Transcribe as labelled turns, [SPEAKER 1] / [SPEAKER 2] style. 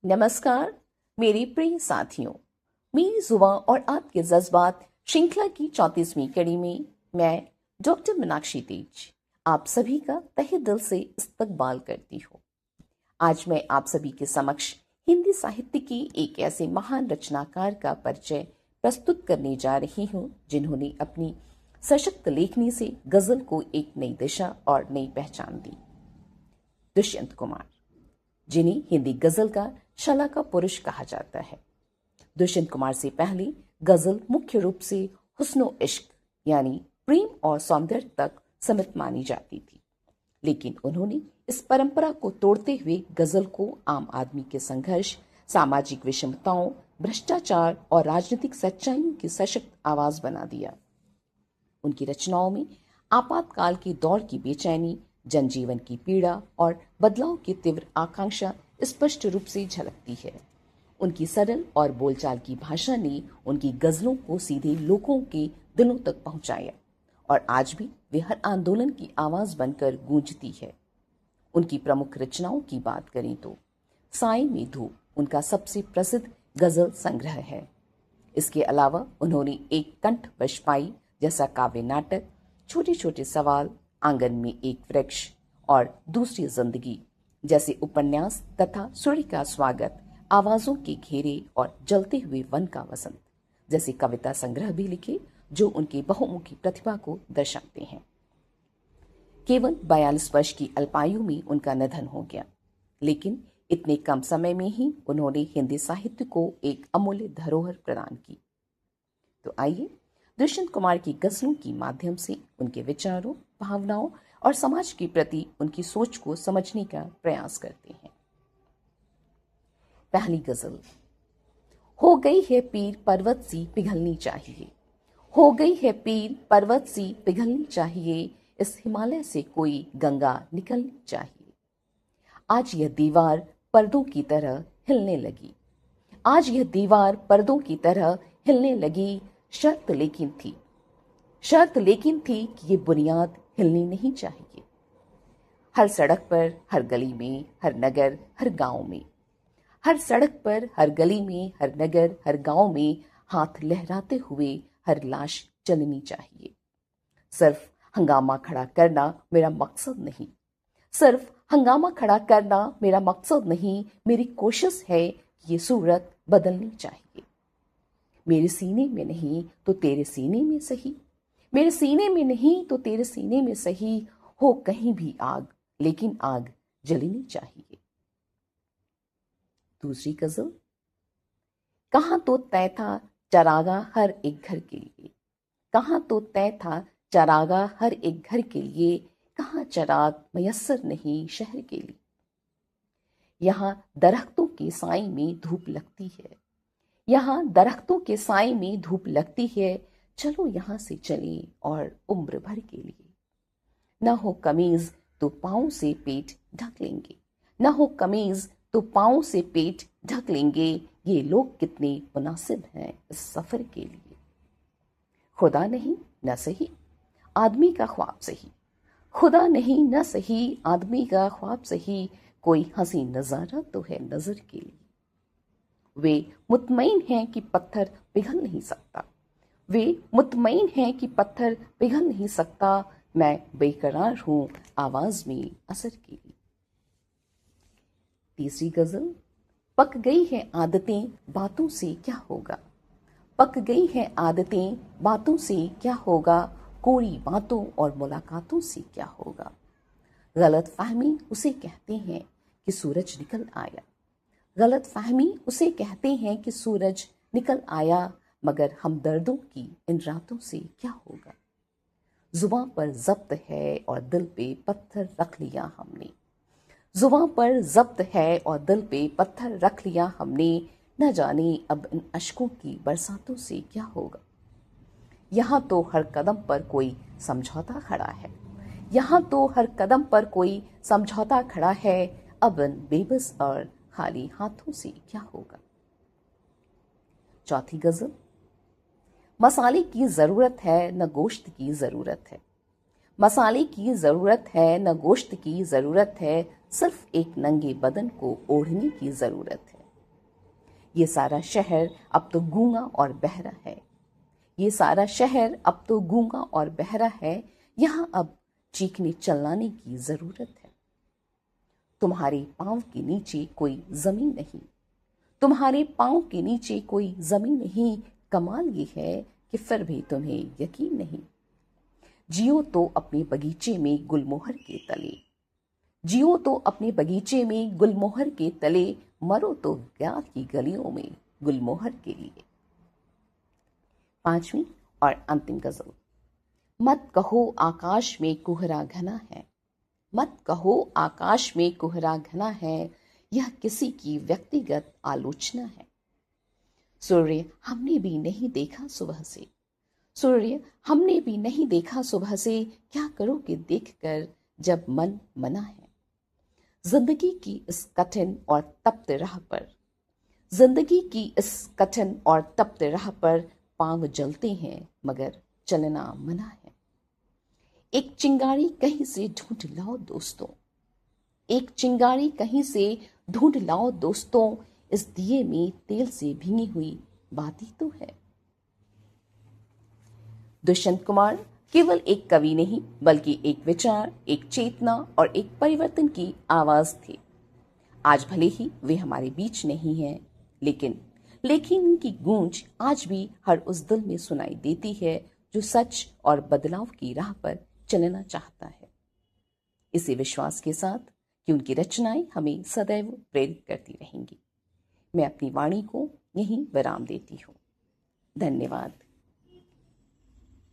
[SPEAKER 1] नमस्कार मेरे प्रिय साथियों। मेरी जुबान और आपके जज्बात श्रृंखला की 34वीं कड़ी में मैं डॉक्टर मीनाक्षी तेज आप सभी का तहे दिल से इस्तकबाल करती हूँ। आज मैं आप सभी के समक्ष हिंदी साहित्य के एक ऐसे महान रचनाकार का परिचय प्रस्तुत करने जा रही हूँ जिन्होंने अपनी सशक्त लेखनी से गजल को एक नई दिशा और नई पहचान दी। दुष्यंत कुमार, जिन्हें हिंदी गजल का शला का पुरुष कहा जाता है। दुष्यंत कुमार से पहले गजल मुख्य रूप से हुस्नो इश्क यानी प्रेम और सौंदर्य तक सीमित मानी जाती थी, लेकिन उन्होंने इस परंपरा को तोड़ते हुए गजल को आम आदमी के संघर्ष, सामाजिक विषमताओं, भ्रष्टाचार और राजनीतिक सच्चाइयों की सशक्त आवाज बना दिया। उनकी रचनाओं में आपातकाल के दौर की बेचैनी, जनजीवन की पीड़ा और बदलाव की तीव्र आकांक्षा स्पष्ट रूप से झलकती है। उनकी सरल और बोलचाल की भाषा ने उनकी गजलों को सीधे लोगों के दिलों तक पहुंचाया और आज भी वे हर आंदोलन की आवाज बनकर गूंजती है। उनकी प्रमुख रचनाओं की बात करें तो साए में धूप उनका सबसे प्रसिद्ध गजल संग्रह है। इसके अलावा उन्होंने एक कंठ बशपाई जैसा काव्य नाटक, छोटे छोटे सवाल, आंगन में एक वृक्ष और दूसरी जिंदगी जैसे उपन्यास तथा सूर्य का स्वागत, आवाजों के घेरे और जलते हुए वन का वसंत जैसे कविता संग्रह भी लिखे जो उनकी बहुमुखी प्रतिभा को दर्शाते हैं। केवल 42 वर्ष की अल्पायु में उनका निधन हो गया, लेकिन इतने कम समय में ही उन्होंने हिंदी साहित्य को एक अमूल्य धरोहर प्रदान की। तो आइए दुष्यंत कुमार की गजलों के माध्यम से उनके विचारों, भावनाओं और समाज के प्रति उनकी सोच को समझने का प्रयास करते हैं। पहली गजल। हो गई है पीर पर्वत सी पिघलनी चाहिए, हो गई है पीर पर्वत सी पिघलनी चाहिए, इस हिमालय से कोई गंगा निकलनी चाहिए। आज यह दीवार पर्दों की तरह हिलने लगी, आज यह दीवार पर्दों की तरह हिलने लगी। शर्त लेकिन थी कि ये बुनियाद हिलनी नहीं चाहिए। हर सड़क पर, हर गली में, हर नगर, हर गांव में, हर सड़क पर, हर गली में, हर नगर, हर गांव में हाथ लहराते हुए हर लाश चलनी चाहिए। सिर्फ हंगामा खड़ा करना मेरा मकसद नहीं, सिर्फ हंगामा खड़ा करना मेरा मकसद नहीं, मेरी कोशिश है कि ये सूरत बदलनी चाहिए। मेरे सीने में नहीं तो तेरे सीने में सही, मेरे सीने में नहीं तो तेरे सीने में सही, हो कहीं भी आग लेकिन आग जलनी चाहिए। दूसरी गजल। कहां तो तय था चरागा हर एक घर के लिए, कहां तो तय था चरागा हर एक घर के लिए, कहां चराग मयस्सर नहीं शहर के लिए। यहां दरख्तों के साए में धूप लगती है, यहां दरख्तों के साए में धूप लगती है, चलो यहां से चले और उम्र भर के लिए। न हो कमीज तो पांव से पेट ढक लेंगे, न हो कमीज तो पांव से पेट ढक लेंगे, ये लोग कितने मुनासिब हैं इस सफर के लिए। खुदा नहीं न सही आदमी का ख्वाब सही, खुदा नहीं न सही आदमी का ख्वाब सही, कोई हंसी नजारा तो है नजर के लिए। वे मुतमईन हैं कि पत्थर पिघल नहीं सकता, वे मुतमईन हैं कि पत्थर पिघल नहीं सकता, मैं बेकरार हूं आवाज में असर के लिए। तीसरी गजल। पक गई है आदतें बातों से क्या होगा, पक गई है आदतें बातों से क्या होगा, कोरी बातों और मुलाकातों से क्या होगा। गलत फहमी उसे कहते हैं कि सूरज निकल आया, गलत फहमी उसे कहते हैं कि सूरज निकल आया, मगर हमदर्दों की इन रातों से क्या होगा। जुबां पर जब्त है और दिल पे पत्थर रख लिया हमने, जुबां पर जब्त है और दिल पे पत्थर रख लिया हमने, न जाने अब इन अश्कों की बरसातों से क्या होगा। यहाँ तो हर कदम पर कोई समझौता खड़ा है, यहाँ तो हर कदम पर कोई समझौता खड़ा है, अब इन बेबस और खाली हाथों से क्या होगा। चौथी गजल। मसाले की जरूरत है न गोश्त की जरूरत है, मसाले की जरूरत है न गोश्त की जरूरत है, सिर्फ एक नंगे बदन को ओढ़ने की जरूरत है। ये सारा शहर अब तो गूंगा और बहरा है। ये सारा शहर अब तो गूंगा और बहरा है, यहाँ अब चीखने चिल्लाने की जरूरत है। तुम्हारे पांव के नीचे कोई जमीन नहीं, तुम्हारे पांव के नीचे कोई जमीन नहीं। कमाल ये है कि फिर भी तुम्हें यकीन नहीं। जियो तो अपने बगीचे में गुलमोहर के तले, जियो तो अपने बगीचे में गुलमोहर के तले, मरो तो ज्ञात की गलियों में गुलमोहर के लिए। 5वीं और अंतिम गजल। मत कहो आकाश में कोहरा घना है, मत कहो आकाश में कोहरा घना है, यह किसी की व्यक्तिगत आलोचना है। सूर्य हमने भी नहीं देखा सुबह से, सूर्य हमने भी नहीं देखा सुबह से, क्या करोगे देखकर जब मन मना है। जिंदगी की इस कठिन और तप्त राह पर, जिंदगी की इस कठिन और तप्त राह पर पांव जलते हैं मगर चलना मना है। एक चिंगारी कहीं से ढूंढ लाओ दोस्तों, एक चिंगारी कहीं से ढूंढ लाओ दोस्तों, इस दिए में तेल से भींगी हुई बाती तो है। दुष्यंत कुमार केवल एक कवि नहीं बल्कि एक विचार, एक चेतना और एक परिवर्तन की आवाज थे। आज भले ही वे हमारे बीच नहीं हैं, लेकिन उनकी गूंज आज भी हर उस दिल में सुनाई देती है जो सच और बदलाव की राह पर चलना चाहता है। इसी विश्वास के साथ कि उनकी रचनाएं हमें सदैव प्रेरित करती रहेंगी, मैं अपनी वाणी को यहीं विराम देती हूँ। धन्यवाद।